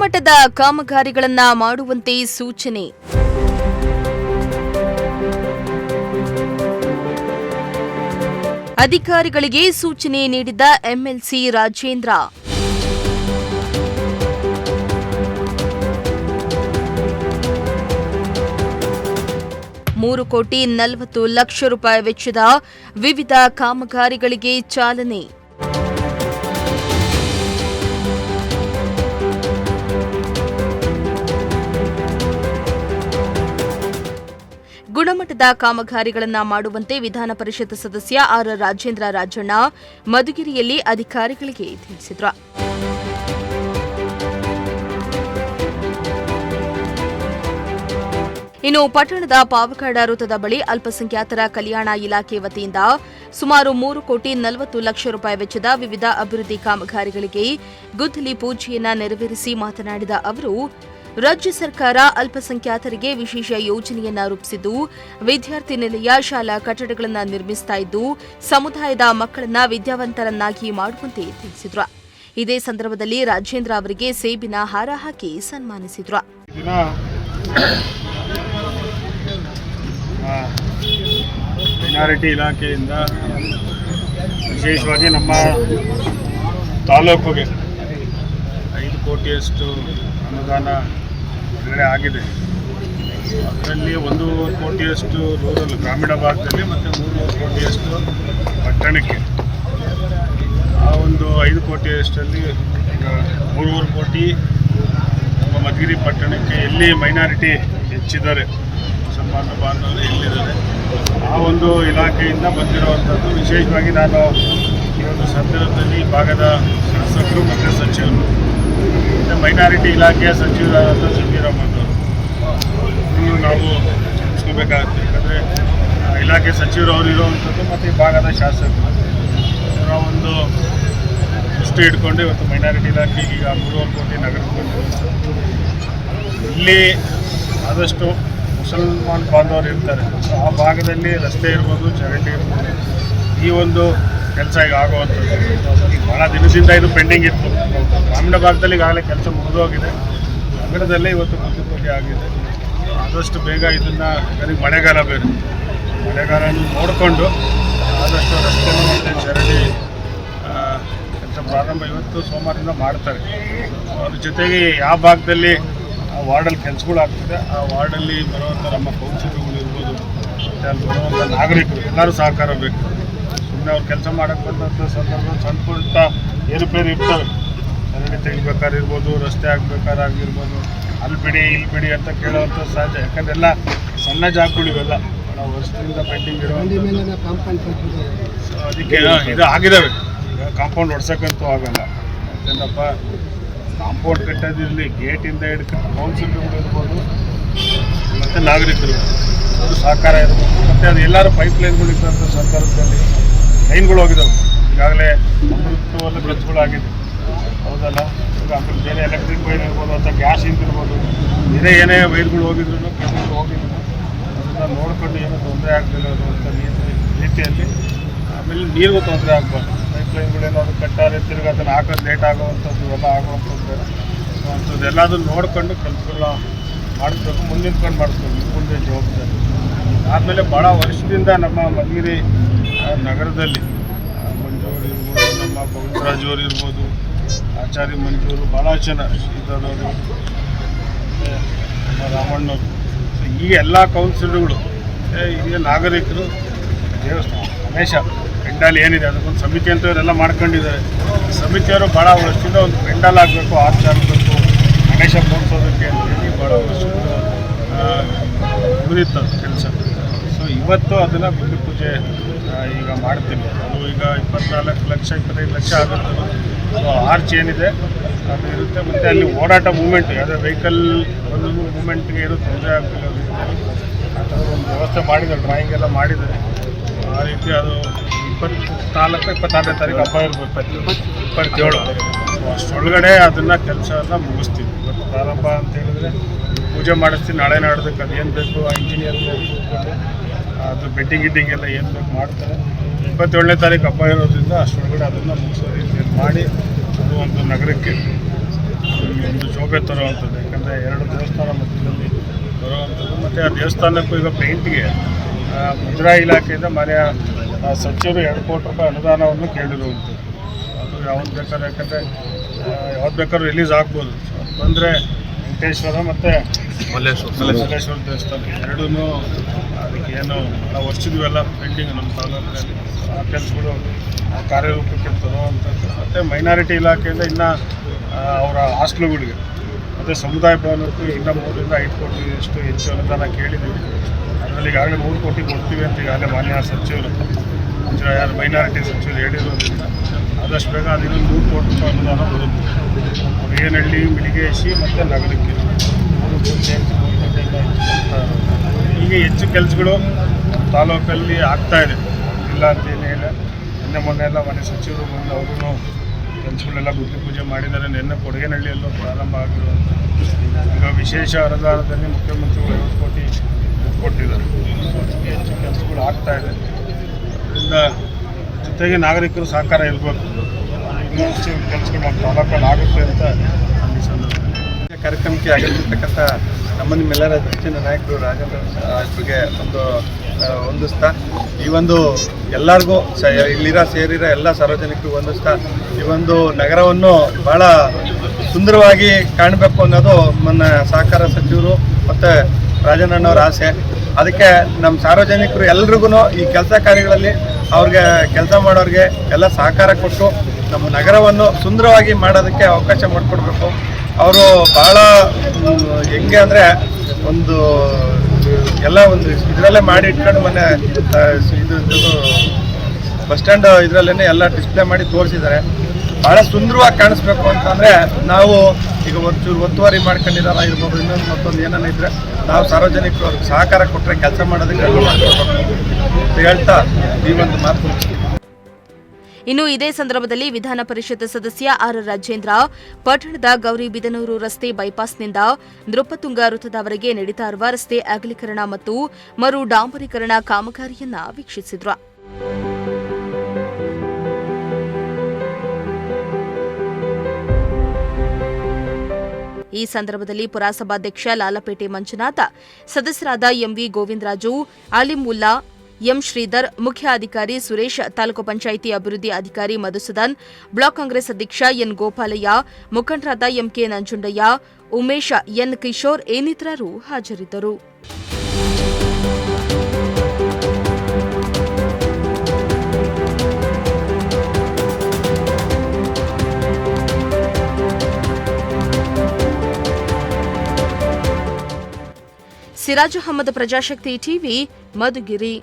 ಗುಣಮಟ್ಟದ ಕಾಮಗಾರಿಗಳನ್ನು ಮಾಡುವಂತೆ ಸೂಚನೆ. ಅಧಿಕಾರಿಗಳಿಗೆ ಸೂಚನೆ ನೀಡಿದ ಎಂಎಲ್ಸಿ ರಾಜೇಂದ್ರ. ₹3,40,00,000 ವೆಚ್ಚದ ವಿವಿಧ ಕಾಮಗಾರಿಗಳಿಗೆ ಚಾಲನೆ. ಗುಣಮಟ್ಟದ ಕಾಮಗಾರಿಗಳನ್ನು ಮಾಡುವಂತೆ ವಿಧಾನ ಪರಿಷತ್ ಸದಸ್ಯ ಆರ್. ರಾಜೇಂದ್ರ ರಾಜಣ್ಣ ಮಧುಗಿರಿಯಲ್ಲಿ ಅಧಿಕಾರಿಗಳಿಗೆ ತಿಳಿಸಿದರು. ಇನ್ನು ಪಟ್ಟಣದ ಪಾವಗಡ ವೃತ್ತದ ಬಳಿ ಅಲ್ಪಸಂಖ್ಯಾತರ ಕಲ್ಯಾಣ ಇಲಾಖೆ ವತಿಯಿಂದ ಸುಮಾರು ₹3,40,00,000 ವೆಚ್ಚದ ವಿವಿಧ ಅಭಿವೃದ್ಧಿ ಕಾಮಗಾರಿಗಳಿಗೆ ಗುದ್ದಲಿ ಪೂಜೆಯನ್ನು ನೆರವೇರಿಸಿ ಮಾತನಾಡಿದ ಅವರು, ರಾಜ್ಯ ಸರ್ಕಾರ ಅಲ್ಪಸಂಖ್ಯಾತರಿಗೆ ವಿಶೇಷ ಯೋಜನೆಯನ್ನ ರೂಪಿಸಿದ್ದು, ವಿದ್ಯಾರ್ಥಿ ನಿಲಯ, ಶಾಲಾ ಕಟ್ಟಡಗಳನ್ನು ನಿರ್ಮಿಸುತ್ತಾ ಇದ್ದು, ಸಮುದಾಯದ ಮಕ್ಕಳನ್ನ ವಿದ್ಯಾವಂತರನ್ನಾಗಿ ಮಾಡುವಂತೆ ತಿಳಿಸಿದ್ರು. ಇದೇ ಸಂದರ್ಭದಲ್ಲಿ ರಾಜೇಂದ್ರ ಅವರಿಗೆ ಸೇಬಿನ ಹಾರ ಹಾಕಿ ಸನ್ಮಾನಿಸಿದ್ರು. ಮೈನಾರಿಟಿ ಇಲಾಖೆಯಿಂದ ವಿಶೇಷವಾಗಿ ನಮ್ಮ ತಾಲೂಕಿಗೆ 5 ಕೋಟಿಯಷ್ಟು ಅನುದಾನ ಬಿಡುಗಡೆ ಆಗಿದೆ. ಅದರಲ್ಲಿ 1.5 ಕೋಟಿಯಷ್ಟು ರೂರಲ್ ಗ್ರಾಮೀಣ ಭಾಗದಲ್ಲಿ ಮತ್ತು 3.5 ಕೋಟಿಯಷ್ಟು ಪಟ್ಟಣಕ್ಕೆ. ಆ ಒಂದು 5 ಕೋಟಿಯಷ್ಟರಲ್ಲಿ ಈಗ 3.5 ಕೋಟಿ ನಮ್ಮ ಮಧುಗಿರಿ ಪಟ್ಟಣಕ್ಕೆ ಎಲ್ಲಿ ಮೈನಾರಿಟಿ ಹೆಚ್ಚಿದ್ದಾರೆ, ಮುಸಲ್ಮಾನ ಬಾಂಧವರು ಎಲ್ಲಿದ್ದಾರೆ, ಆ ಒಂದು ಇಲಾಖೆಯಿಂದ ಬಂದಿರುವಂಥದ್ದು. ವಿಶೇಷವಾಗಿ ನಾನು ಈ ಒಂದು ಸಂದರ್ಭದಲ್ಲಿ ಭಾಗದ ಶಾಸಕರು ಮತ್ತು ಸಚಿವರು ಮತ್ತು ಮೈನಾರಿಟಿ ಇಲಾಖೆಯ ಸಚಿವರಾದ ಜಮೀರ್ ಅಹಮದ್ ಅವರು ನಾವು ತಿಳಿಸ್ಕೋಬೇಕಾಗುತ್ತೆ. ಯಾಕಂದರೆ ಇಲಾಖೆ ಸಚಿವರು ಅವರು ಇರುವಂಥದ್ದು ಮತ್ತು ಈ ಭಾಗದ ಶಾಸಕರು ಅವರ ಒಂದು ದೃಷ್ಟಿ ಇಟ್ಕೊಂಡು ಇವತ್ತು ಮೈನಾರಿಟಿ ಇಲಾಖೆಗೆ ಈಗ 3.5 ಕೋಟಿ ನಗರಕ್ಕೆ ಬಂದಿರುವಂಥದ್ದು. ಇಲ್ಲಿ ಆದಷ್ಟು ಮುಸಲ್ಮಾನ್ ಬಾಂಧವರು ಇರ್ತಾರೆ. ಆ ಭಾಗದಲ್ಲಿ ರಸ್ತೆ ಇರ್ಬೋದು, ಚರಂಡಿ ಇರ್ಬೋದು, ಈ ಒಂದು ಕೆಲಸ ಈಗ ಆಗುವಂಥದ್ದು. ಈಗ ಭಾಳ ದಿನದಿಂದ ಇದು ಪೆಂಡಿಂಗ್ ಇತ್ತು. ಗ್ರಾಮೀಣ ಭಾಗದಲ್ಲಿ ಈಗಾಗಲೇ ಕೆಲಸ ಮುಗಿದೋಗಿದೆ. ನಗರದಲ್ಲೇ ಇವತ್ತು ಮುಗಿದೋಗಿ ಆಗಿದೆ. ಆದಷ್ಟು ಬೇಗ ಇದನ್ನು, ಈಗ ಮಳೆಗಾಲ ಬೇರೆ, ಮಳೆಗಾಲನ ನೋಡಿಕೊಂಡು ಆದಷ್ಟು ರಸ್ತೆ ಮತ್ತು ಚರಂಡಿ ಕೆಲಸ ಪ್ರಾರಂಭ ಇವತ್ತು ಸೋಮವಾರದಿಂದ ಮಾಡ್ತಾರೆ. ಅದ್ರ ಜೊತೆಗೆ ಯಾವ ಭಾಗದಲ್ಲಿ ಆ ವಾರ್ಡಲ್ಲಿ ಕೆಲಸಗಳಾಗ್ತದೆ, ಆ ವಾರ್ಡಲ್ಲಿ ಬರುವಂಥ ನಮ್ಮ ಕೌನ್ಸಿಲರ್ಗಳು ಇರ್ಬೋದು, ಮತ್ತು ಅಲ್ಲಿ ಬರುವಂಥ ನಾಗರಿಕರು ಎಲ್ಲರೂ ಸಹಕಾರ ಬೇಕು. ಸುಮ್ಮನೆ ಅವ್ರು ಕೆಲಸ ಮಾಡೋಕ್ಕೆ ಬಂದಂಥ ಸಂದರ್ಭದಲ್ಲಿ ಸಣ್ಣ ಪುಟ್ಟ ಏರುಪೇರು ಇರ್ತವೆ. ಚರಂಡಿ ತೆಗಿಬೇಕಾಗಿರ್ಬೋದು, ರಸ್ತೆ ಆಗಬೇಕಾಗಿರ್ಬೋದು, ಅಲ್ಲಿ ಬಿಡಿ ಇಲ್ಲಿ ಬಿಡಿ ಅಂತ ಕೇಳೋವಂಥ ಸಹಜ. ಯಾಕಂದ್ರೆ ಎಲ್ಲ ಸಣ್ಣ ಜಾಗಗಳಿವೆಲ್ಲ ಭಾಳ ವರ್ಷದಿಂದ ಪೆಂಡಿಂಗ್ ಇರುವಂಥ. ಸೊ ಅದಕ್ಕೆ ಇದು ಆಗಿದ್ದಾವೆ. ಈಗ ಕಾಂಪೌಂಡ್ ಹೊಡ್ಸೋಕ್ಕಂತೂ ಆಗಲ್ಲ. ಮತ್ತೇನಪ್ಪ, ಕಾಂಪೌಂಡ್ ಕಟ್ಟೋದಿರಲಿ, ಗೇಟಿಂದ ಹಿಡ್ಕೊಂಡು ಕೌನ್ಸಿಲರ್ಗಳು ಇರ್ಬೋದು ಮತ್ತು ನಾಗರಿಕರು ಅವರು ಸಹಕಾರ ಇರ್ಬೋದು. ಮತ್ತು ಅದು ಎಲ್ಲರೂ ಪೈಪ್ಲೈನ್ಗಳು ಇದ್ದಂಥ ಸಂದರ್ಭದಲ್ಲಿ ಲೈನ್ಗಳು ಹೋಗಿದ್ದಾವೆ. ಈಗಾಗಲೇ ಅಮೃತವಲ್ಲ ಕೆಲಸಗಳಾಗಿದೆ, ಹೌದಲ್ಲ. ಈಗ ಆಮೇಲೆ ಬೇರೆ ಎಲೆಕ್ಟ್ರಿಕ್ ವೈರ್ ಇರ್ಬೋದು ಅಥವಾ ಗ್ಯಾಸ್ ಇರ್ಬೋದು, ಬೇರೆ ಏನೇ ವೈರ್ಗಳು ಹೋಗಿದ್ರು, ಕೇಬಲ್ಗಳು ಹೋಗಿದ್ರು, ಅದನ್ನು ನೋಡಿಕೊಂಡು ಏನೋ ತೊಂದರೆ ಆಗದಿಲ್ಲ ಅನ್ನುವಂಥ ರೀತಿಯಲ್ಲಿ. ಆಮೇಲೆ ನೀರಿಗೂ ತೊಂದರೆ ಆಗಬಾರ್ದು. ಪೈಪ್ಲೈನ್ಗಳೇನಾದ್ರು ಕಟ್ಟಾರೆ ತಿರುಗಿ ಅದನ್ನು ಹಾಕೋದು ಲೇಟ್ ಆಗುವಂಥದ್ದು ಎಲ್ಲ ಆಗುವಂಥದ್ದು ಅಂಥದ್ದು ಎಲ್ಲದನ್ನು ನೋಡಿಕೊಂಡು ಕೆಲಸಗಳನ್ನ ಮಾಡಿಸ್ಬೇಕು, ಮುಂದಿನ್ಕೊಂಡು ಮಾಡಿಸ್ಬೇಕು. ಮುಂದೆ ಜವಾಬ್ದಾರಿ. ಆದಮೇಲೆ ಭಾಳ ವರ್ಷದಿಂದ ನಮ್ಮ ಮಧುಗಿರಿ ನಗರದಲ್ಲಿ ಮಂಜೂರು ಇರ್ಬೋದು, ನಮ್ಮ ಪವಿತ್ರಾಜವರು ಇರ್ಬೋದು, ಆಚಾರ್ಯ ಮಂಜೂರು, ಭಾಳ ಜನ ಶ್ರೀಧರವರು, ನಮ್ಮ ರಾಮಣ್ಣವರು, ಈ ಎಲ್ಲ ಕೌನ್ಸಿಲರ್ಗಳು, ಹಿರಿಯ ನಾಗರಿಕರು, ದೇವಸ್ಥಾನ ಗಣೇಶ ಪೆಂಡಾಲ್ ಏನಿದೆ ಅದಕ್ಕೊಂದು ಸಮಿತಿ ಅಂತ ಇವರೆಲ್ಲ ಮಾಡ್ಕೊಂಡಿದ್ದಾರೆ. ಸಮಿತಿಯವರು ಭಾಳ ವರ್ಷದಿಂದ ಒಂದು ಪೆಂಡಾಲ್ ಆಗಬೇಕು, ಆರ್ಚ್ ಆಗಬೇಕು, ಗಣೇಶ ಕೂರಿಸೋದಕ್ಕೆ ಅಂತೇಳಿ ಭಾಳ ವರ್ಷದಿಂದ ಮುಗಿದಿತ್ತು ಕೆಲಸ. ಸೊ ಇವತ್ತು ಅದನ್ನು ಗುಡಿ ಪೂಜೆ ಈಗ ಮಾಡ್ತೀವಿ. ಅದು ಈಗ 24 ಲಕ್ಷ 25 ಲಕ್ಷ ಆಗುತ್ತೆ. ಸೊ ಆರ್ಚ್ ಏನಿದೆ ಅದು ಇರುತ್ತೆ. ಮತ್ತು ಅಲ್ಲಿ ಓಡಾಟ ಮೂಮೆಂಟ್, ಯಾವುದೇ ವೆಹಿಕಲ್ ಒಂದು ಮೂಮೆಂಟ್ಗೆ ಏನೂ ತೊಂದರೆ ಆಗ್ತಿಲ್ಲ. ಆ ಥರ ಒಂದು ವ್ಯವಸ್ಥೆ ಮಾಡಿದ್ದಾರೆ, ಡ್ರಾಯಿಂಗ್ ಎಲ್ಲ ಮಾಡಿದ್ದಾರೆ. ಆ ರೀತಿ ಅದು 24-26ನೇ ತಾರೀಕು ಹಬ್ಬ ಇರಬೇಕು, 27 ಅಷ್ಟರೊಳಗಡೆ ಅದನ್ನು ಕೆಲಸ ಎಲ್ಲ ಮುಗಿಸ್ತೀವಿ. ಇವತ್ತು ಪ್ರಾರಂಭ ಅಂತ ಹೇಳಿದ್ರೆ ಪೂಜೆ ಮಾಡಿಸ್ತೀವಿ. ನಾಳೆ ನಾಡ್ದಕ್ಕೆ ಅದು ಏನು ಬೇಕು ಆ ಇಂಜಿನಿಯರ್ ಕೂತ್ಕೊಂಡು ಅದು ಬೆಡ್ಡಿಂಗ್ ಗಿಡ್ಡಿಂಗ್ ಎಲ್ಲ ಏನು ಬೇಕು ಮಾಡ್ತಾರೆ. 27ನೇ ತಾರೀಕು ಹಬ್ಬ ಇರೋದ್ರಿಂದ ಅಷ್ಟರೊಳಗಡೆ ಅದನ್ನು ಮುಗಿಸೋ ರೀತಿಯಲ್ಲಿ ಮಾಡಿ ಅದು ಒಂದು ನಗರಕ್ಕೆ ಒಂದು ಶೋಭೆ ತರುವಂಥದ್ದು. ಯಾಕಂದರೆ 2 ದೇವಸ್ಥಾನ ಮಧ್ಯದಲ್ಲಿ ಬರುವಂಥದ್ದು. ಮತ್ತು ಆ ದೇವಸ್ಥಾನಕ್ಕೂ ಈಗ ಪೇಂಟ್ಗೆ ಮುದ್ರಾ ಇಲಾಖೆಯಿಂದ ಮಾನ್ಯ ಸಚಿವರು 2 ಕೋಟಿ ರೂಪಾಯಿ ಅನುದಾನವನ್ನು ಕೇಳಿರುವಂಥದ್ದು. ಅದು ಯಾವ್ದು ಬೇಕಾದ್ರೆ, ಯಾಕಂದರೆ ಯಾವ್ದು ಬೇಕಾದ್ರೂ ರಿಲೀಸ್ ಆಗ್ಬೋದು. ಬಂದರೆ ವೆಂಕಟೇಶ್ವರ ಮತ್ತು ಮಲ್ಲೇಶ್ವರ ದೇವಸ್ಥಾನ ಎರಡೂ ಅದಕ್ಕೆ ಏನು ವರ್ಷದಿವೆಲ್ಲ ಪೆಂಡಿಂಗ್ ನಮ್ಮ ತಾಲೂಕಿನಲ್ಲಿ. ಆ ಕೆಲಸಗಳು ಕಾರ್ಯರೂಪಕ್ಕೆ ತರುವಂಥದ್ದು. ಮತ್ತು ಮೈನಾರಿಟಿ ಇಲಾಖೆಯಿಂದ ಇನ್ನು ಅವರ ಹಾಸ್ಟೆಲ್ಗಳಿಗೆ ಮತ್ತು ಸಮುದಾಯ ಭವನಕ್ಕೂ ಇನ್ನೂ 3 ರಿಂದ 5 ಕೋಟಿಯಷ್ಟು ಹೆಚ್ಚು ಅನುದಾನ ಕೇಳಿದ್ದೀವಿ. ಅದರಲ್ಲಿ ಈಗಾಗಲೇ 3 ಕೋಟಿ ಕೊಡ್ತೀವಿ ಅಂತ ಈಗಾಗಲೇ ಮಾನ್ಯ ಸಚಿವರು ಯಾರು ಮೈನಾರಿಟಿ ಸಚಿವರು ಹೇಳಿರೋದ್ರಿಂದ ಆದಷ್ಟು ಬೇಗ ಅದಿನ್ನು 3 ಕೋಟಿ ರೂಪಾಯಿ ಅನುದಾನ ಬರುತ್ತೆ. ಏನಹಳ್ಳಿ, ಮಿಲಿಗೇಶಿ ಮತ್ತು ನಗರಕ್ಕೆ 3 ಈಗ ಹೆಚ್ಚು ಕೆಲಸಗಳು ತಾಲೂಕಲ್ಲಿ ಆಗ್ತಾಯಿದೆ. ಇಲ್ಲ ಅಂತೇನಿಲ್ಲ. ಮೊನ್ನೆ ಎಲ್ಲ ಮನೆ ಸಚಿವರು ಬಂದು ಅವರು ಕೆಲಸಗಳೆಲ್ಲ ಗುದ್ಲಿ ಪೂಜೆ ಮಾಡಿದ್ದಾರೆ. ನಿನ್ನೆ ಕೊಡಗೇನಹಳ್ಳಿಯಲ್ಲೂ ಪ್ರಾರಂಭ ಆಗಿರುವಂಥ ಈಗ ವಿಶೇಷ ಅನುದಾನದಲ್ಲಿ ಮುಖ್ಯಮಂತ್ರಿಗಳು 50 ಕೋಟಿ ಕೊಟ್ಟಿದ್ದಾರೆ. ಹೆಚ್ಚು ಕೆಲಸಗಳು ಆಗ್ತಾಯಿದೆ. ಅದರಿಂದ ಜೊತೆಗೆ ನಾಗರಿಕರು ಸಹಕಾರ ಇರಬೇಕು. ಇನ್ನೂ ಹೆಚ್ಚು ಕೆಲಸಗಳು ನಮ್ಮ ತಾಲೂಕಲ್ಲಿ ಆಗುತ್ತೆ ಅಂತ ಈ ಸಂದರ್ಭದಲ್ಲಿ ಕಾರ್ಯಕ್ರಮಕ್ಕೆ ಆಗಿರ್ತಕ್ಕಂಥ ನಮ್ಮ ನಿಮ್ಮೆಲ್ಲರ ಹೆಚ್ಚಿನ ನಾಯಕರು ರಾಜೇಂದ್ರ ಅವರಿಗೆ ಹೊಂದಿಸ್ತಾ ಈ ಒಂದು ಎಲ್ಲರಿಗೂ ಇಲ್ಲಿರೋ ಸೇರಿರೋ ಎಲ್ಲ ಸಾರ್ವಜನಿಕರಿಗೂ ಹೊಂದಿಸ್ತಾ ಈ ಒಂದು ನಗರವನ್ನು ಭಾಳ ಸುಂದರವಾಗಿ ಕಾಣಬೇಕು ಅನ್ನೋದು ನನ್ನ ಸಹಕಾರ ಸಚಿವರು ಮತ್ತು ರಾಜಣ್ಣನವರ ಆಸೆ. ಅದಕ್ಕೆ ನಮ್ಮ ಸಾರ್ವಜನಿಕರು ಎಲ್ರಿಗೂ ಈ ಕೆಲಸ ಕಾರ್ಯಗಳಲ್ಲಿ ಅವ್ರಿಗೆ ಕೆಲಸ ಮಾಡೋರಿಗೆ ಎಲ್ಲ ಸಹಕಾರ ಕೊಟ್ಟು ನಮ್ಮ ನಗರವನ್ನು ಸುಂದರವಾಗಿ ಮಾಡೋದಕ್ಕೆ ಅವಕಾಶ ಮಾಡಿಕೊಡ್ಬೇಕು. ಅವರು ಭಾಳ ಹೆಂಗೆ ಅಂದರೆ ಎಲ್ಲ ಒಂದು ಇದರಲ್ಲೇ ಮಾಡಿ ಇಟ್ಕೊಂಡು ಮೊನ್ನೆ ಇದು ಬಸ್ ಸ್ಟ್ಯಾಂಡ್ ಇದರಲ್ಲೇ ಎಲ್ಲ ಡಿಸ್ಪ್ಲೇ ಮಾಡಿ ತೋರಿಸಿದ್ದಾರೆ. ಭಾಳ ಸುಂದರವಾಗಿ ಕಾಣಿಸ್ಬೇಕು ಅಂತಂದರೆ ನಾವು ಈಗ ಒಂಚೂರು ಒತ್ತುವರಿ ಮಾಡ್ಕೊಂಡಿರೋಲ್ಲ ಇರ್ಬೋದು, ಇನ್ನೊಂದು ಮತ್ತೊಂದು ಏನಾನ ಇದ್ದರೆ ನಾವು ಸಾರ್ವಜನಿಕರು ಅವ್ರಿಗೆ ಸಹಕಾರ ಕೊಟ್ಟರೆ ಕೆಲಸ ಮಾಡೋದಕ್ಕೆ ಅಂತ ಹೇಳ್ತಾ ಈ ಒಂದು ಮಾತು. ಇನ್ನು ಇದೇ ಸಂದರ್ಭದಲ್ಲಿ ವಿಧಾನ ಪರಿಷತ್ ಸದಸ್ಯ ಆರ್ ರಾಜೇಂದ್ರ ಪಟ್ಟಣದ ಗೌರಿಬಿದನೂರು ರಸ್ತೆ ಬೈಪಾಸ್ನಿಂದ ನೃಪತುಂಗ ವೃತ್ತದವರೆಗೆ ನಡೀತಾ ಇರುವ ರಸ್ತೆ ಅಗಲೀಕರಣ ಮತ್ತು ಮರು ಡಾಂಬರೀಕರಣ ಕಾಮಗಾರಿಯನ್ನ ವೀಕ್ಷಿಸಿದ್ರು. ಈ ಸಂದರ್ಭದಲ್ಲಿ ಪುರಸಭಾಧ್ಯಕ್ಷ ಲಾಲಪೇಟೆ ಮಂಜುನಾಥ, ಸದಸ್ಯರಾದ ಎಂವಿ ಗೋವಿಂದರಾಜು, ಅಲಿಮುಲ್ಲಾ, ಎಂ ಶ್ರೀಧರ್, ಮುಖ್ಯ ಅಧಿಕಾರಿ ಸುರೇಶ್, ತಾಲೂಕು ಪಂಚಾಯಿತಿ ಅಭಿವೃದ್ಧಿ ಅಧಿಕಾರಿ ಮಧುಸೂದನ್, ಬ್ಲಾಕ್ ಕಾಂಗ್ರೆಸ್ ಅಧ್ಯಕ್ಷ ಎನ್ ಗೋಪಾಲಯ್ಯ, ಮುಖಂಡರಾದ ಎಂಕೆ ನಂಜುಂಡಯ್ಯ, ಉಮೇಶ್, ಎನ್ ಕಿಶೋರ್ ಇನ್ನಿತರರು ಹಾಜರಿದ್ದರು. ಸಿರಾಜ್ ಅಹಮದ್, ಪ್ರಜಾಶಕ್ತಿ ಟಿವಿ, ಮಧುಗಿರಿ.